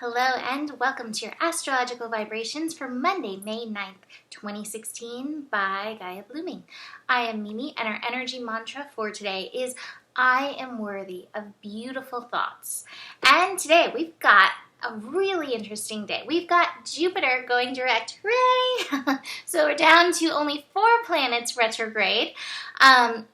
Hello and welcome to your astrological vibrations for Monday, May 9th, 2016 by Gaia Blooming. I am Mimi and our energy mantra for today is I am worthy of beautiful thoughts. And today we've got a really interesting day. We've got Jupiter going direct. Hooray! So we're down to only 4 planets retrograde.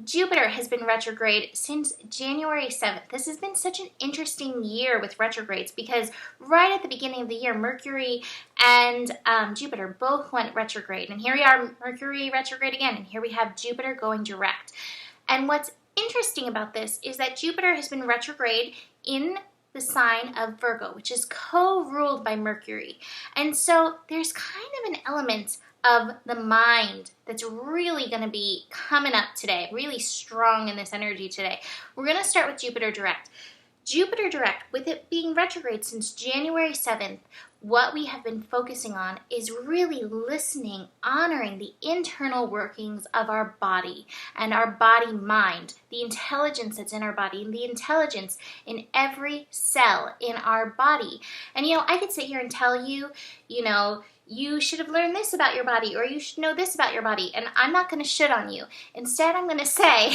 Jupiter has been retrograde since January 7th. This has been such an interesting year with retrogrades because right at the beginning of the year, Mercury and Jupiter both went retrograde. And here we are, Mercury retrograde again, and here we have Jupiter going direct. And what's interesting about this is that Jupiter has been retrograde in the sign of Virgo, which is co-ruled by Mercury. And so there's kind of an element of the mind that's really going to be coming up today, really strong in this energy today. We're going to start with Jupiter direct. Jupiter direct, with it being retrograde since January 7th, what we have been focusing on is really listening, honoring the internal workings of our body and our body mind, the intelligence that's in our body and the intelligence in every cell in our body. And I could sit here and tell you, you should have learned this about your body or you should know this about your body, and I'm not going to shit on you. Instead, I'm going to say,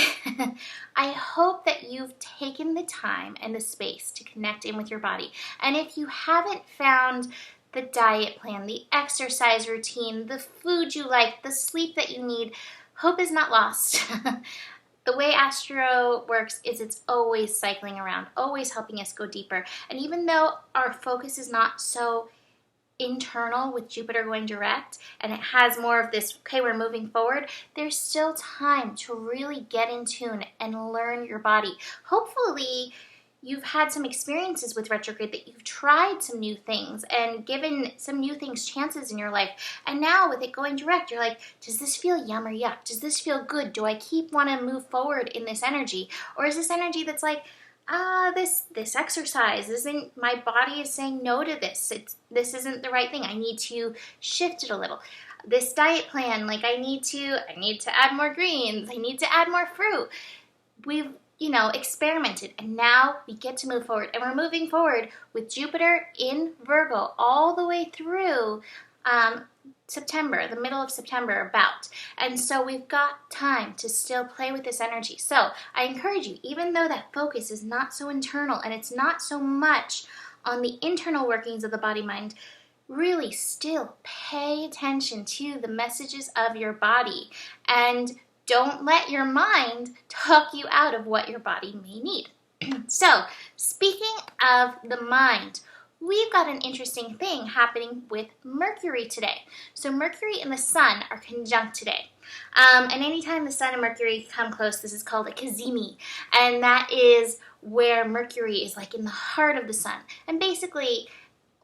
I hope that you've taken the time and the space to connect in with your body. And if you haven't found the diet plan, the exercise routine, the food you like, the sleep that you need, hope is not lost. The way Astro works is it's always cycling around, always helping us go deeper. And even though our focus is not so internal with Jupiter going direct and it has more of this, okay, we're moving forward, there's still time to really get in tune and learn your body. Hopefully you've had some experiences with retrograde, that you've tried some new things and given some new things chances in your life. And now with it going direct, you're like, does this feel yum or yuck? Does this feel good? Do I keep want to move forward in this energy? Or is this energy that's like, this exercise isn't, my body is saying no to this. This isn't the right thing. I need to shift it a little. This diet plan, like I need to add more greens. I need to add more fruit. We've, experimented, and now we get to move forward. And we're moving forward with Jupiter in Virgo all the way through September, the middle of September about. And so we've got time to still play with this energy. So I encourage you, even though that focus is not so internal and it's not so much on the internal workings of the body-mind, really still pay attention to the messages of your body and don't let your mind talk you out of what your body may need. So speaking of the mind, we've got an interesting thing happening with Mercury today. So Mercury and the Sun are conjunct today. And anytime the Sun and Mercury come close, this is called a cazimi. And that is where Mercury is like in the heart of the Sun. And basically,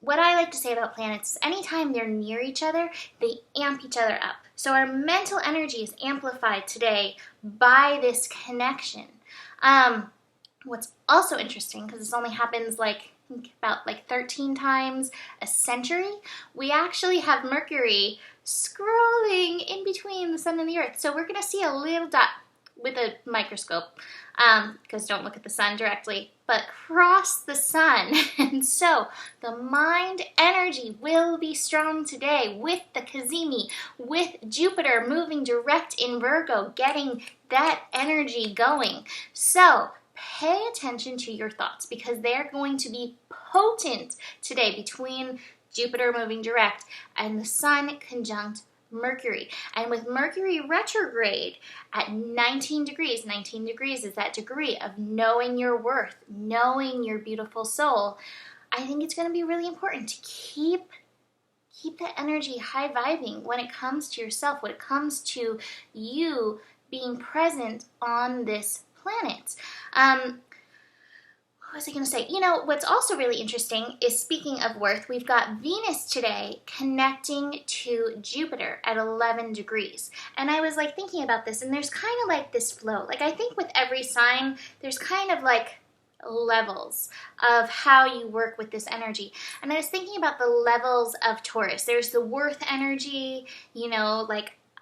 what I like to say about planets is anytime they're near each other, they amp each other up. So our mental energy is amplified today by this connection. What's also interesting, because this only happens about 13 times a century, we actually have Mercury scrolling in between the Sun and the Earth. So we're going to see a little dot with a microscope, because don't look at the Sun directly, but cross the Sun. And so the mind energy will be strong today with the cazimi, with Jupiter moving direct in Virgo, getting that energy going. So pay attention to your thoughts because they're going to be potent today between Jupiter moving direct and the Sun conjunct Mercury. And with Mercury retrograde at 19 degrees is that degree of knowing your worth, knowing your beautiful soul. I think it's going to be really important to keep that energy high vibing when it comes to yourself, when it comes to you being present on this planet. What was I going to say? What's also really interesting is, speaking of worth, we've got Venus today connecting to Jupiter at 11 degrees. And I was thinking about this, and there's kind of this flow. I think with every sign, there's kind of levels of how you work with this energy. And I was thinking about the levels of Taurus. There's the worth energy,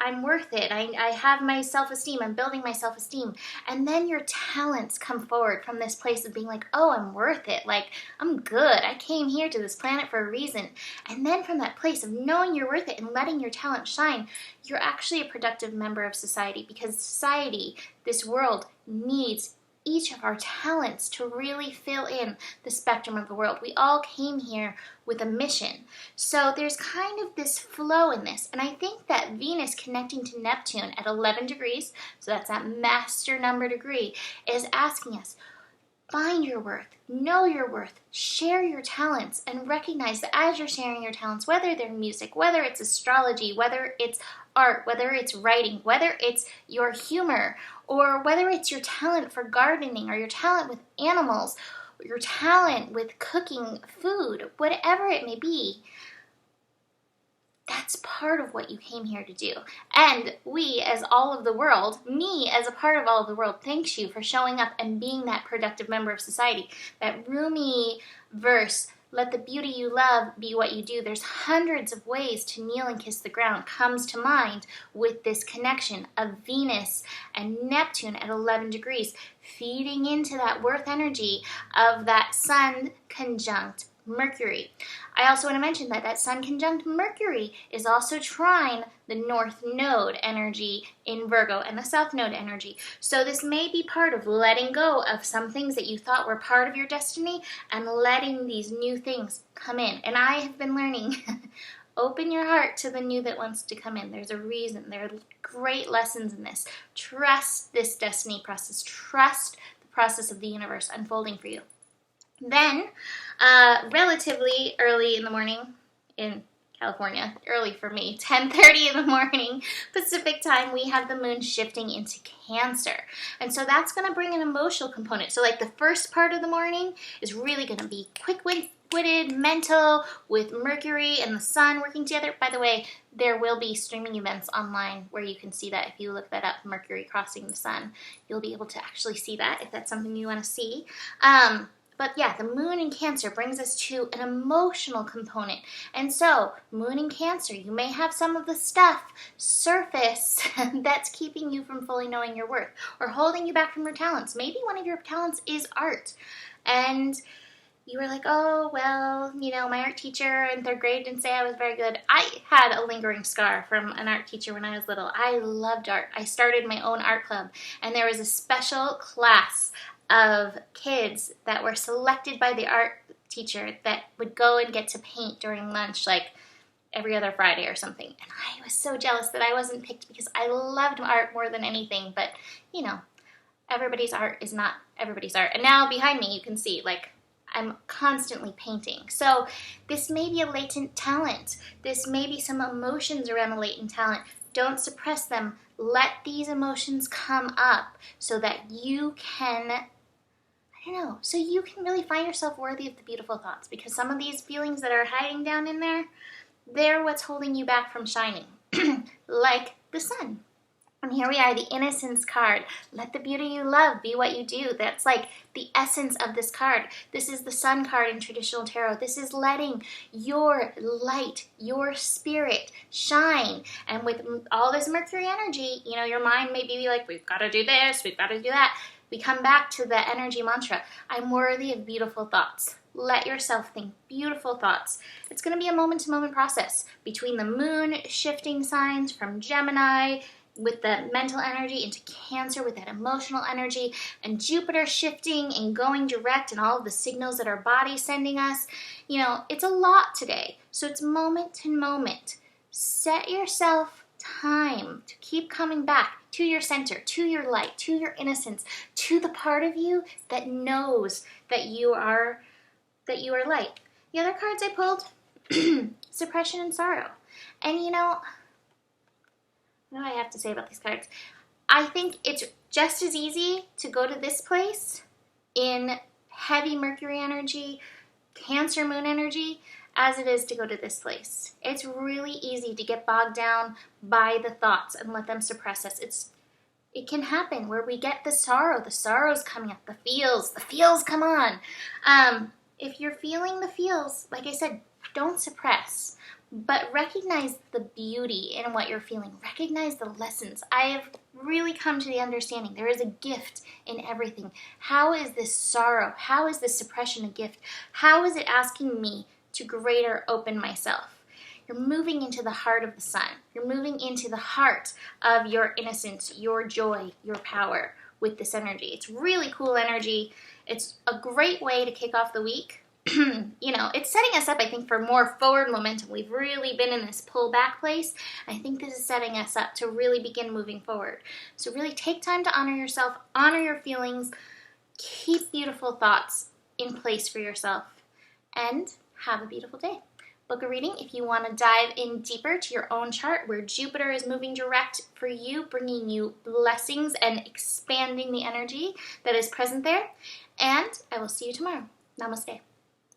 I'm worth it. I have my self-esteem. I'm building my self-esteem. And then your talents come forward from this place of being like, oh, I'm worth it. Like, I'm good. I came here to this planet for a reason. And then from that place of knowing you're worth it and letting your talent shine, you're actually a productive member of society, because society, this world, needs each of our talents to really fill in the spectrum of the world. We all came here with a mission. So there's kind of this flow in this. And I think that Venus connecting to Neptune at 11 degrees, so that's that master number degree, is asking us, find your worth, know your worth, share your talents, and recognize that as you're sharing your talents, whether they're music, whether it's astrology, whether it's art, whether it's writing, whether it's your humor, or whether it's your talent for gardening, or your talent with animals, or your talent with cooking food, whatever it may be, that's part of what you came here to do. And we, as all of the world, me as a part of all of the world, thanks you for showing up and being that productive member of society. That Rumi verse, let the beauty you love be what you do. There's hundreds of ways to kneel and kiss the ground, comes to mind with this connection of Venus and Neptune at 11 degrees, feeding into that worth energy of that Sun conjunct Mercury. I also want to mention that that Sun conjunct Mercury is also trine the North Node energy in Virgo and the South Node energy. So this may be part of letting go of some things that you thought were part of your destiny and letting these new things come in. And I have been learning, open your heart to the new that wants to come in. There's a reason. There are great lessons in this. Trust this destiny process. Trust the process of the universe unfolding for you. Then, relatively early in the morning in California, early for me, 10:30 in the morning Pacific time, we have the moon shifting into Cancer. And so that's going to bring an emotional component. So like the first part of the morning is really going to be quick-witted, mental, with Mercury and the sun working together. By the way, there will be streaming events online where you can see that. If you look that up, Mercury crossing the sun, you'll be able to actually see that if that's something you want to see. But yeah, the moon in Cancer brings us to an emotional component. And so, moon in Cancer, you may have some of the stuff surface that's keeping you from fully knowing your worth or holding you back from your talents. Maybe one of your talents is art. And you were like, oh, well, you know, my art teacher in third grade didn't say I was very good. I had a lingering scar from an art teacher when I was little. I loved art. I started my own art club, and there was a special class of kids that were selected by the art teacher that would go and get to paint during lunch, like every other Friday or something. And I was so jealous that I wasn't picked because I loved art more than anything. But, you know, everybody's art is not everybody's art. And now behind me you can see, like, I'm constantly painting. So this may be a latent talent. This may be some emotions around a latent talent. Don't suppress them. Let these emotions come up so that you can, so you can really find yourself worthy of the beautiful thoughts, because some of these feelings that are hiding down in there, they're what's holding you back from shining, like the sun. And here we are, the Innocence card. Let the beauty you love be what you do. That's like the essence of this card. This is the sun card in traditional tarot. This is letting your light, your spirit shine. And with all this Mercury energy, you know, your mind may be like, we've got to do this, we've got to do that. We come back to the energy mantra. I'm worthy of beautiful thoughts. Let yourself think beautiful thoughts. It's going to be a moment-to-moment process between the moon shifting signs from Gemini with the mental energy into Cancer with that emotional energy, and Jupiter shifting and going direct and all of the signals that our body's sending us. You know, it's a lot today. So it's moment to moment. Set yourself time to keep coming back to your center, to your light, to your innocence, to the part of you that knows that you are light. The other cards I pulled, suppression and sorrow. And you know, what do I have to say about these cards? I think it's just as easy to go to this place in heavy Mercury energy, Cancer moon energy, as it is to go to this place. It's really easy to get bogged down by the thoughts and let them suppress us. It can happen where we get the sorrow's coming up, the feels come on. If you're feeling the feels, like I said, don't suppress, but recognize the beauty in what you're feeling. Recognize the lessons. I have really come to the understanding there is a gift in everything. How is this sorrow? How is this suppression a gift? How is it asking me to greater open myself? You're moving into the heart of the sun. You're moving into the heart of your innocence, your joy, your power with this energy. It's really cool energy. It's a great way to kick off the week. It's setting us up, I think, for more forward momentum. We've really been in this pull back place. I think this is setting us up to really begin moving forward. So really take time to honor yourself, honor your feelings, keep beautiful thoughts in place for yourself, and have a beautiful day. Book a reading if you want to dive in deeper to your own chart where Jupiter is moving direct for you, bringing you blessings and expanding the energy that is present there. And I will see you tomorrow. Namaste.